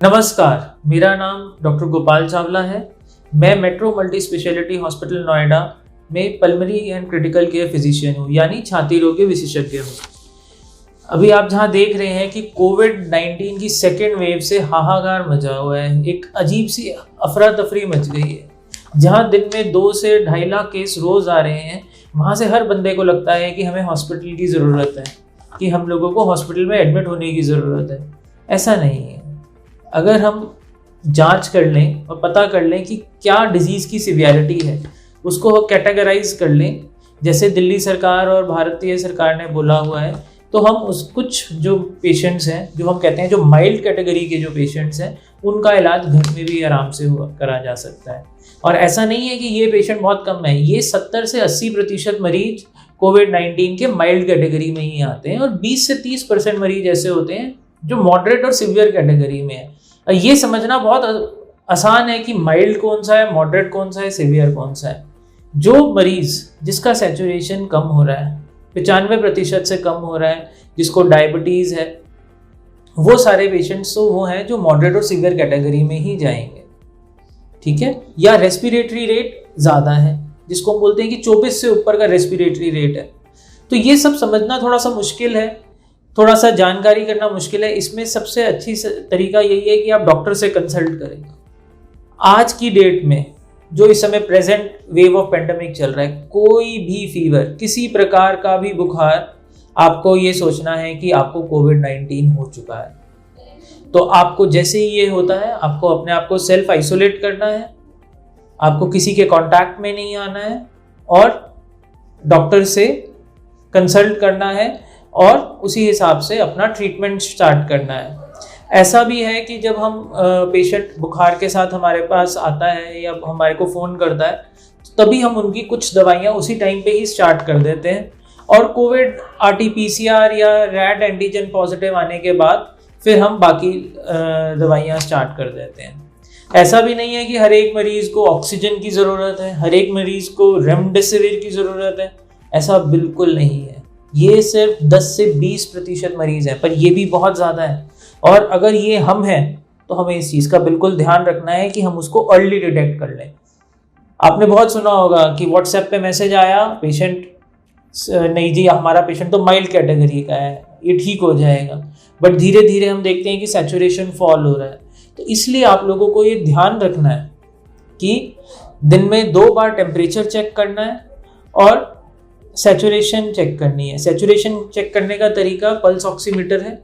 नमस्कार, मेरा नाम डॉक्टर गोपाल चावला है। मैं Metro multi speciality hospital Noida में pulmonary and critical care physician हूँ, यानी छाती रोग के विशेषज्ञ हूँ। अभी आप जहाँ देख रहे हैं कि कोविड-19 की सेकेंड वेव से हाहाकार मचा हुआ है, एक अजीब सी अफरा तफरी मच गई है। जहाँ दिन में 2 से 2.5 लाख केस रोज आ रहे हैं, वहाँ से हर बंदे को लगता है कि हमें हॉस्पिटल की ज़रूरत है, कि हम लोगों को हॉस्पिटल में एडमिट होने की ज़रूरत है। ऐसा नहीं है। अगर हम जांच कर लें और पता कर लें कि क्या डिजीज़ की सिवियरिटी है, उसको कैटेगराइज कर लें, जैसे दिल्ली सरकार और भारतीय सरकार ने बोला हुआ है, तो हम उस कुछ जो पेशेंट्स हैं, जो हम कहते हैं जो माइल्ड कैटेगरी के जो पेशेंट्स हैं, उनका इलाज घर में भी आराम से करा जा सकता है। और ऐसा नहीं है कि ये पेशेंट बहुत कम है, ये 70 से 80% मरीज कोविड-19 के माइल्ड कैटेगरी में ही आते हैं और 20 से 30% मरीज ऐसे होते हैं जो मॉडरेट और सिवियर कैटेगरी में है। ये समझना बहुत आसान है कि माइल्ड कौन सा है, मॉडरेट कौन सा है, सिवियर कौन सा है। जो मरीज जिसका सैचुरेशन कम हो रहा है, 95% से कम हो रहा है, जिसको डायबिटीज़ है, वो सारे पेशेंट्स तो वो हैं जो मॉडरेट और सिवियर कैटेगरी में ही जाएंगे, ठीक है। या रेस्पिरेटरी रेट ज़्यादा है, जिसको हम बोलते हैं कि 24 से ऊपर का रेस्पिरेटरी रेट है। तो ये सब समझना थोड़ा सा मुश्किल है, थोड़ा सा जानकारी करना मुश्किल है। इसमें सबसे अच्छी तरीका यही है कि आप डॉक्टर से कंसल्ट करें। आज की डेट में जो इस समय प्रेजेंट वेव ऑफ पेंडेमिक चल रहा है, कोई भी फीवर, किसी प्रकार का भी बुखार, आपको ये सोचना है कि आपको कोविड-19 हो चुका है, तो आपको जैसे ही ये होता है, आपको अपने आप को सेल्फ आइसोलेट करना है, आपको किसी के कांटेक्ट में नहीं आना है और डॉक्टर से कंसल्ट करना है और उसी हिसाब से अपना ट्रीटमेंट स्टार्ट करना है। ऐसा भी है कि जब हम पेशेंट बुखार के साथ हमारे पास आता है या हमारे को फ़ोन करता है, तभी हम उनकी कुछ दवाइयाँ उसी टाइम पे ही स्टार्ट कर देते हैं और कोविड RT-PCR या रैट एंटीजन पॉजिटिव आने के बाद फिर हम बाकी दवाइयाँ स्टार्ट कर देते हैं। ऐसा भी नहीं है कि हर एक मरीज़ को ऑक्सीजन की ज़रूरत है, हर एक मरीज़ को रेमडेसिविर की ज़रूरत है, ऐसा बिल्कुल नहीं है। ये सिर्फ 10 से 20% मरीज़ हैं, पर ये भी बहुत ज़्यादा है। और अगर ये हम हैं तो हमें इस चीज़ का बिल्कुल ध्यान रखना है कि हम उसको अर्ली डिटेक्ट कर लें। आपने बहुत सुना होगा कि व्हाट्सएप पे मैसेज आया, पेशेंट नहीं जी हमारा पेशेंट तो माइल्ड कैटेगरी का है, ये ठीक हो जाएगा, बट धीरे धीरे हम देखते हैं कि सैचुरेशन फॉल हो रहा है। तो इसलिए आप लोगों को ये ध्यान रखना है कि दिन में 2 बार टेम्परेचर चेक करना है और सैचुरेशन चेक करनी है। सैचुरेशन चेक करने का तरीका पल्स ऑक्सीमीटर है,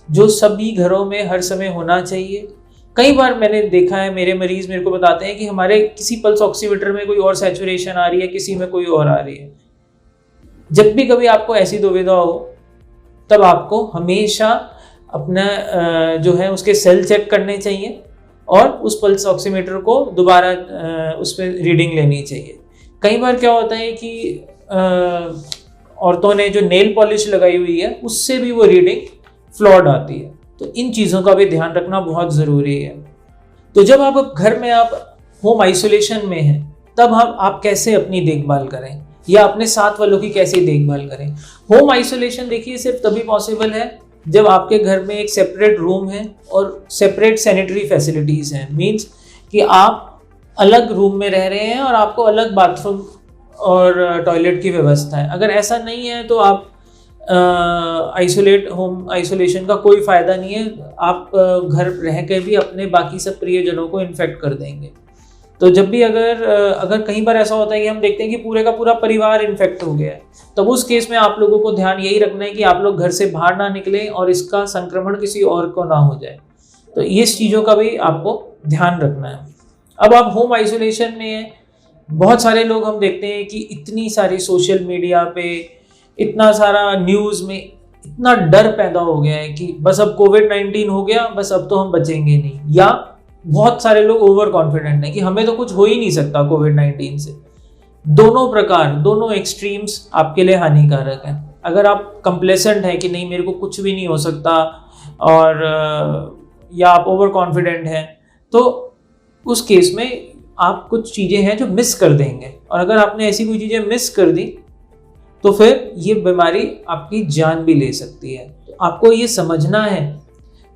जो सभी घरों में हर समय होना चाहिए। कई बार मैंने देखा है, मेरे मरीज मेरे को बताते हैं कि हमारे किसी पल्स ऑक्सीमीटर में कोई और सैचुरेशन आ रही है, किसी में कोई और आ रही है। जब भी कभी आपको ऐसी दुविधा हो, तब आपको हमेशा अपना जो है उसके सेल चेक करने चाहिए और उस पल्स ऑक्सीमीटर को दोबारा उस पर रीडिंग लेनी चाहिए। कई बार क्या होता है कि औरतों ने जो नेल पॉलिश लगाई हुई है, उससे भी वो रीडिंग फ्लॉड आती है। तो इन चीज़ों का भी ध्यान रखना बहुत ज़रूरी है। तो जब आप घर में आप होम आइसोलेशन में हैं, तब आप कैसे अपनी देखभाल करें या अपने साथ वालों की कैसे देखभाल करें। होम आइसोलेशन देखिए सिर्फ तभी पॉसिबल है जब आपके घर में एक सेपरेट रूम है और सेपरेट सैनिटरी फैसिलिटीज़ हैं। मीन्स कि आप अलग रूम में रह रहे हैं और आपको अलग बाथरूम और टॉयलेट की व्यवस्था है। अगर ऐसा नहीं है तो आप होम आइसोलेशन का कोई फ़ायदा नहीं है। आप घर रह के भी अपने बाकी सब प्रियजनों को इन्फेक्ट कर देंगे। तो जब भी अगर कहीं बार ऐसा होता है कि हम देखते हैं कि पूरे का पूरा परिवार इन्फेक्ट हो गया है, तब उस केस में आप लोगों को ध्यान यही रखना है कि आप लोग घर से बाहर ना निकलें और इसका संक्रमण किसी और को ना हो जाए। तो इस चीज़ों का भी आपको ध्यान रखना है। अब आप होम आइसोलेशन में हैं, बहुत सारे लोग हम देखते हैं कि इतनी सारी सोशल मीडिया पे, इतना सारा न्यूज़ में इतना डर पैदा हो गया है कि बस अब कोविड-19 हो गया, बस अब तो हम बचेंगे नहीं। या बहुत सारे लोग ओवर कॉन्फिडेंट हैं कि हमें तो कुछ हो ही नहीं सकता कोविड-19 से। दोनों प्रकार, दोनों एक्सट्रीम्स आपके लिए हानिकारक हैं। अगर आप कंप्लेसेंट हैं कि नहीं मेरे को कुछ भी नहीं हो सकता, और या आप ओवर कॉन्फिडेंट हैं, तो उस केस में आप कुछ चीज़ें हैं जो मिस कर देंगे। और अगर आपने ऐसी कोई चीज़ें मिस कर दी तो फिर ये बीमारी आपकी जान भी ले सकती है। तो आपको ये समझना है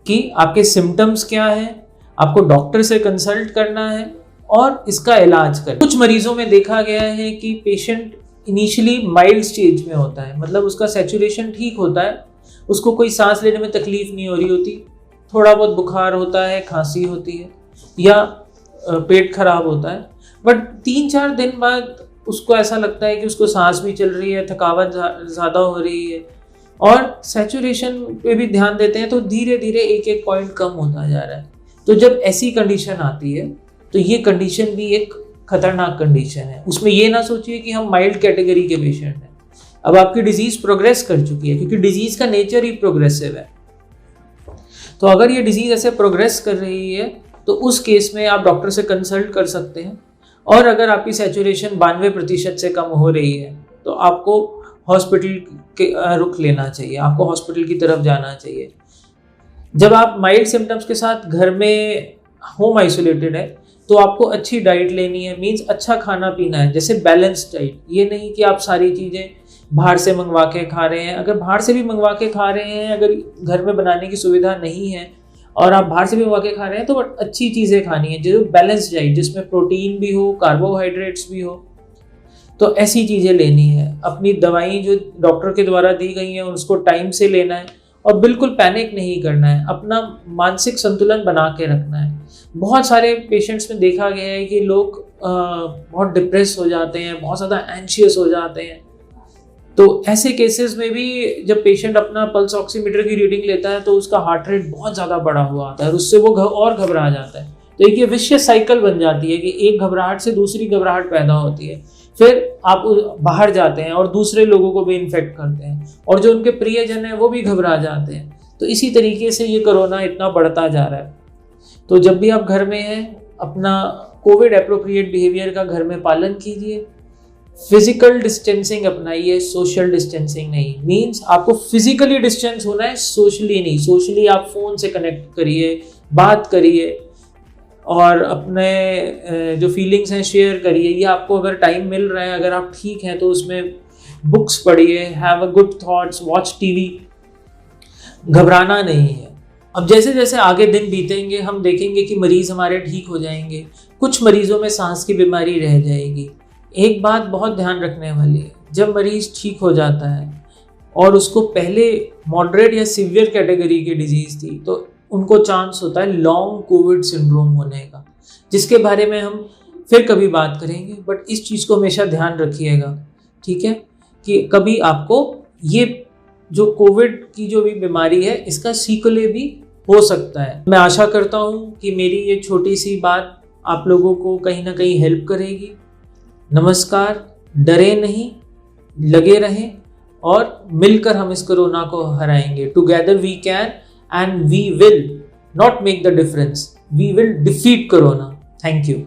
कि आपके सिम्टम्स क्या हैं, आपको डॉक्टर से कंसल्ट करना है और इसका इलाज करना। कुछ मरीजों में देखा गया है कि पेशेंट इनिशियली माइल्ड स्टेज में होता है, मतलब उसका सैचुरेशन ठीक होता है, उसको कोई सांस लेने में तकलीफ नहीं हो रही होती, थोड़ा बहुत बुखार होता है, खांसी होती है या पेट खराब होता है, बट 3-4 दिन बाद उसको ऐसा लगता है कि उसको सांस भी चल रही है, थकावट ज़्यादा हो रही है और सैचुरेशन पे भी ध्यान देते हैं तो धीरे धीरे एक पॉइंट कम होता जा रहा है। तो जब ऐसी कंडीशन आती है तो ये कंडीशन भी एक खतरनाक कंडीशन है। उसमें ये ना सोचिए कि हम माइल्ड कैटेगरी के पेशेंट हैं, अब आपकी डिजीज प्रोग्रेस कर चुकी है, क्योंकि डिजीज का नेचर ही प्रोग्रेसिव है। तो अगर ये डिजीज ऐसे प्रोग्रेस कर रही है तो उस केस में आप डॉक्टर से कंसल्ट कर सकते हैं, और अगर आपकी सैचुरेशन 92% से कम हो रही है तो आपको हॉस्पिटल के रुख लेना चाहिए, आपको हॉस्पिटल की तरफ जाना चाहिए। जब आप माइल्ड सिम्टम्स के साथ घर में होम आइसोलेटेड है तो आपको अच्छी डाइट लेनी है, मीन्स अच्छा खाना पीना है, जैसे बैलेंस्ड डाइट। ये नहीं कि आप सारी चीज़ें बाहर से मंगवा के खा रहे हैं। अगर बाहर से भी मंगवा के खा रहे हैं, अगर घर में बनाने की सुविधा नहीं है और आप बाहर से भी मंगवा के खा रहे हैं, तो अच्छी चीज़ें खानी है, जो बैलेंस्ड डाइट जिसमें प्रोटीन भी हो, कार्बोहाइड्रेट्स भी हो, तो ऐसी चीज़ें लेनी है। अपनी दवाई जो डॉक्टर के द्वारा दी गई हैं उसको टाइम से लेना है और बिल्कुल पैनिक नहीं करना है, अपना मानसिक संतुलन बना के रखना है। बहुत सारे पेशेंट्स में देखा गया है कि लोग बहुत डिप्रेस हो जाते हैं, बहुत ज़्यादा एंशियस हो जाते हैं। तो ऐसे केसेस में भी जब पेशेंट अपना पल्स ऑक्सीमीटर की रीडिंग लेता है तो उसका हार्ट रेट बहुत ज़्यादा बढ़ा हुआ आता है और उससे वो और घबरा जाता है। तो एक ये विशियस साइकिल बन जाती है कि एक घबराहट से दूसरी घबराहट पैदा होती है, फिर आप बाहर जाते हैं और दूसरे लोगों को भी इन्फेक्ट करते हैं और जो उनके प्रियजन हैं वो भी घबरा जाते हैं। तो इसी तरीके से ये कोरोना इतना बढ़ता जा रहा है। तो जब भी आप घर में हैं अपना कोविड एप्रोप्रिएट बिहेवियर का घर में पालन कीजिए, फिजिकल डिस्टेंसिंग अपनाइए, सोशल डिस्टेंसिंग नहीं। मीन्स आपको फिजिकली डिस्टेंस होना है, सोशली नहीं। सोशली आप फ़ोन से कनेक्ट करिए, बात करिए और अपने जो फीलिंग्स हैं शेयर करिए। ये आपको अगर टाइम मिल रहा है, अगर आप ठीक हैं तो उसमें बुक्स पढ़िए, have a good thoughts, watch TV, घबराना नहीं है। अब जैसे जैसे आगे दिन बीतेंगे हम देखेंगे कि मरीज़ हमारे ठीक हो जाएंगे, कुछ मरीज़ों में सांस की बीमारी रह जाएगी। एक बात बहुत ध्यान रखने वाली है, जब मरीज़ ठीक हो जाता है और उसको पहले मॉडरेट या सीवियर कैटेगरी की डिजीज़ थी तो उनको चांस होता है लॉन्ग कोविड सिंड्रोम होने का, जिसके बारे में हम फिर कभी बात करेंगे। बट इस चीज़ को हमेशा ध्यान रखिएगा, ठीक है, कि कभी आपको ये जो कोविड की जो भी बीमारी है इसका सीक्वल भी हो सकता है। मैं आशा करता हूँ कि मेरी ये छोटी सी बात आप लोगों को कहीं ना कहीं हेल्प करेगी। नमस्कार, डरे नहीं, लगे रहें और मिलकर हम इस कोरोना को हराएंगे। Together we can and we will not make the difference. We will defeat Corona. Thank you.